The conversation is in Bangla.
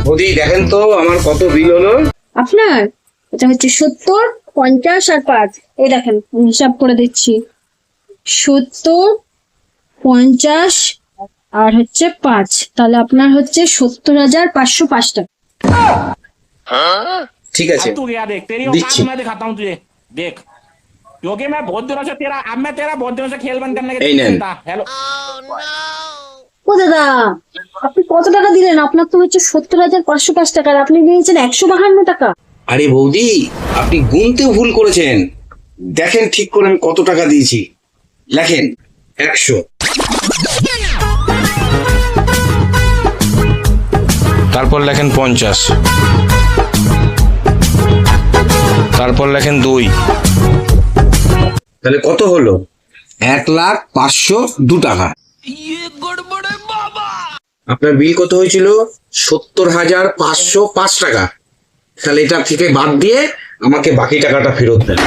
বৌদি দেখেন তো আমার কত বিল হলো। আপনার এটা হচ্ছে 70, 50 আর 5। এই দেখেন আমি হিসাব করে দিচ্ছি। 70, 50 আর হচ্ছে 5, তাহলে আপনার হচ্ছে 70,505 টাকা। ঠিক আছে अब तू गया देख तेरी दिच्छी। औकात मैं दिखाता हूँ तुझे देख क्योंकि मैं बहुत दिनों से तेरा अब मैं तेरा बहुत दिनों से खेल बंद करने এই के নেন। था हेलो ও দাদা, আপনি কত টাকা দিলেন? আপনার তো হচ্ছে 70,505 টাকা, আর আপনি নিয়েছেন 152 টাকা। আরে বৌদি আপনি গুনতে ভুল করেছেন। দেখেন ঠিক করে আমি কত টাকা দিয়েছি। লেখেন 100। তারপর লেখেন 50, তারপর লেখেন 2, তাহলে কত হলো? 1,05,02 টাকা। আপনার বিল কত হয়েছিল? 70,505 টাকা। তাহলে এটা থেকে বাদ দিয়ে আমাকে বাকি টাকাটা ফেরত দেন।